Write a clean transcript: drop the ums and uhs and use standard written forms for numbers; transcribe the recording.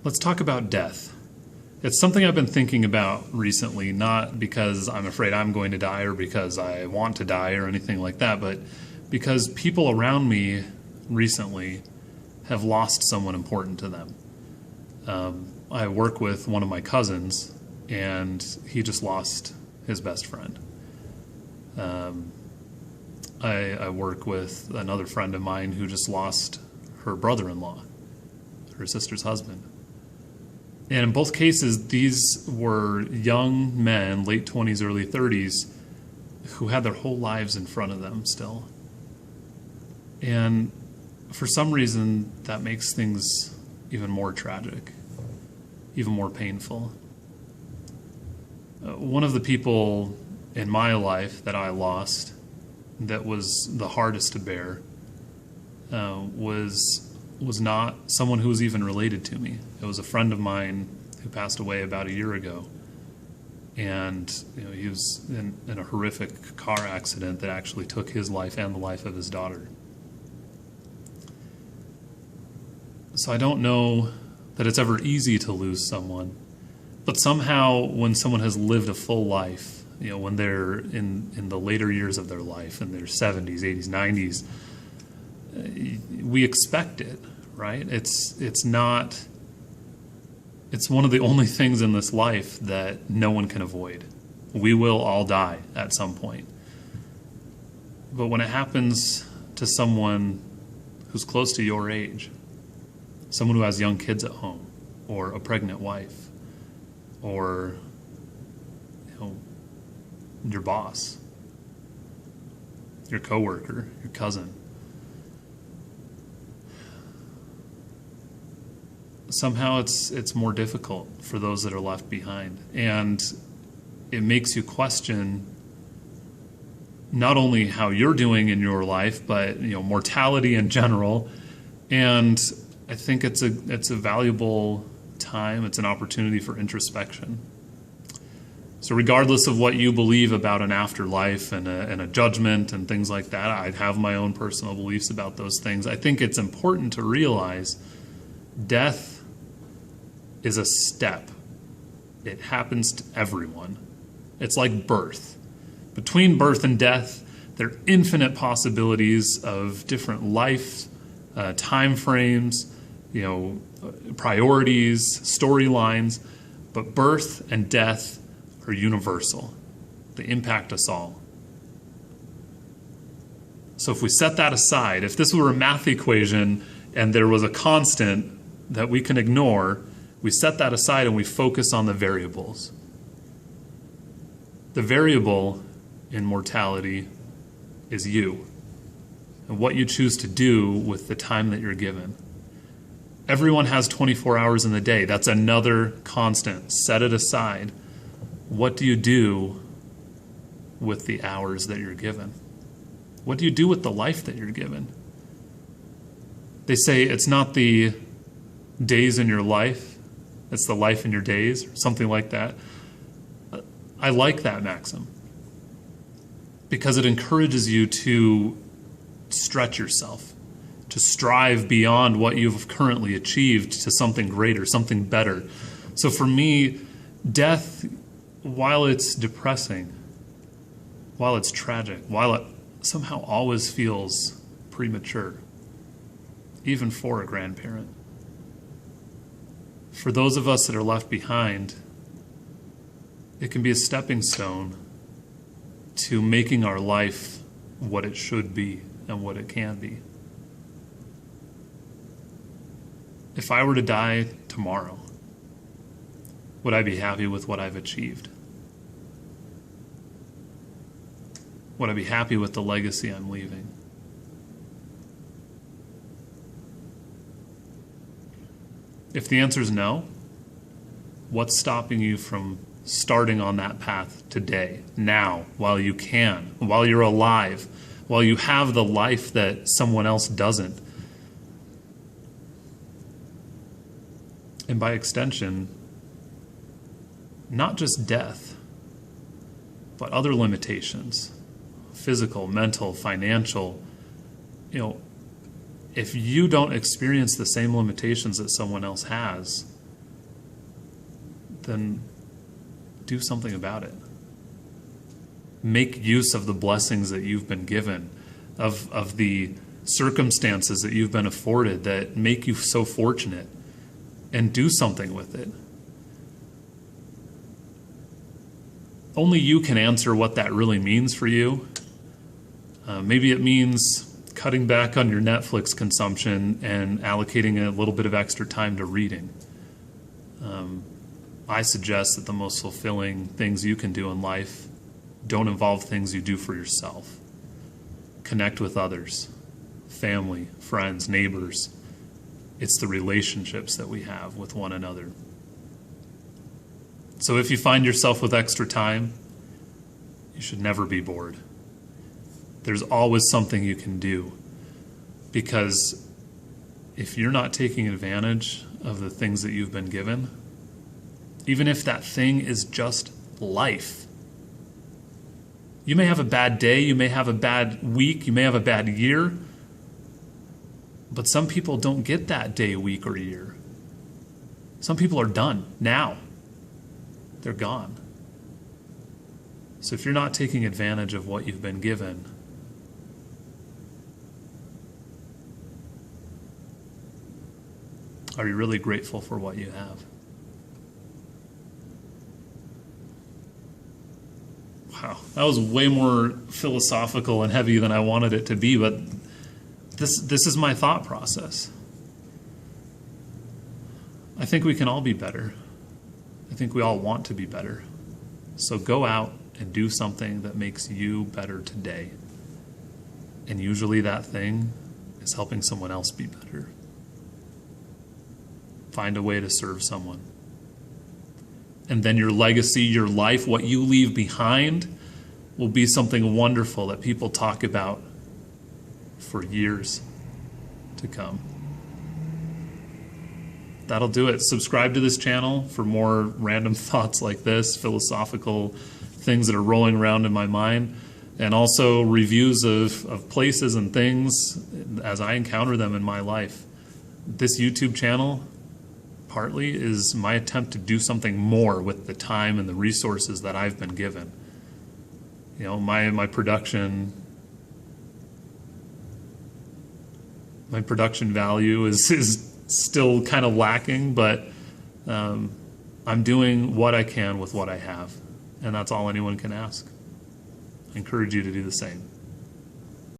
Let's talk about death. It's something I've been thinking about recently, not because I'm afraid I'm going to die or because I want to die or anything like that, but because people around me recently have lost someone important to them. I work with one of my cousins, and he just lost his best friend. I work with another friend of mine who just lost her brother-in-law, her sister's husband. And in both cases, these were young men, late 20s, early 30s, who had their whole lives in front of them still. And for some reason, that makes things even more tragic, even more painful. One of the people in my life that I lost that was the hardest to bear was not someone who was even related to me. It was a friend of mine who passed away about a year ago. And he was in a horrific car accident that actually took his life and the life of his daughter. So I don't know that it's ever easy to lose someone, but somehow when someone has lived a full life, when they're in the later years of their life, in their 70s, 80s, 90s, we expect it, right? It's one of the only things in this life that no one can avoid. We will all die at some point. But when it happens to someone who's close to your age, someone who has young kids at home, or a pregnant wife, or your boss, your coworker, your cousin, somehow it's more difficult for those that are left behind. And it makes you question not only how you're doing in your life, but mortality in general. And I think it's a valuable time. It's an opportunity for introspection. So regardless of what you believe about an afterlife and a judgment and things like that, I have my own personal beliefs about those things. I think it's important to realize death is a step. It happens to everyone. It's like birth. Between birth and death, there are infinite possibilities of different life, time frames, priorities, storylines, but birth and death are universal. They impact us all. So if we set that aside, if this were a math equation and there was a constant that we can ignore, we set that aside and we focus on the variables. The variable in mortality is you and what you choose to do with the time that you're given. Everyone has 24 hours in the day. That's another constant. Set it aside. What do you do with the hours that you're given? What do you do with the life that you're given? They say it's not the days in your life, it's the life in your days, or something like that. I like that maxim because it encourages you to stretch yourself, to strive beyond what you've currently achieved to something greater, something better. So for me, death, while it's depressing, while it's tragic, while it somehow always feels premature, even for a grandparent, for those of us that are left behind, it can be a stepping stone to making our life what it should be and what it can be. If I were to die tomorrow, would I be happy with what I've achieved? Would I be happy with the legacy I'm leaving? If the answer is no, what's stopping you from starting on that path today, now, while you can, while you're alive, while you have the life that someone else doesn't? And by extension, not just death, but other limitations, physical, mental, financial. If you don't experience the same limitations that someone else has, then do something about it. Make use of the blessings that you've been given, of the circumstances that you've been afforded that make you so fortunate, and do something with it. Only you can answer what that really means for you. Maybe it means cutting back on your Netflix consumption and allocating a little bit of extra time to reading. I suggest that the most fulfilling things you can do in life don't involve things you do for yourself. Connect with others, family, friends, neighbors. It's the relationships that we have with one another. So if you find yourself with extra time, you should never be bored. There's always something you can do, because if you're not taking advantage of the things that you've been given, even if that thing is just life, you may have a bad day, you may have a bad week, you may have a bad year, but some people don't get that day, week, or year. Some people are done now. They're gone. So if you're not taking advantage of what you've been given, are you really grateful for what you have? Wow, that was way more philosophical and heavy than I wanted it to be, but this is my thought process. I think we can all be better. I think we all want to be better. So go out and do something that makes you better today. And usually that thing is helping someone else be better. Find a way to serve someone. And then your legacy, your life, what you leave behind will be something wonderful that people talk about for years to come. That'll do it. Subscribe to this channel for more random thoughts like this, philosophical things that are rolling around in my mind, and also reviews of places and things as I encounter them in my life. This YouTube channel partly is my attempt to do something more with the time and the resources that I've been given. You know, my production value is still kind of lacking, but I'm doing what I can with what I have, and that's all anyone can ask. I encourage you to do the same.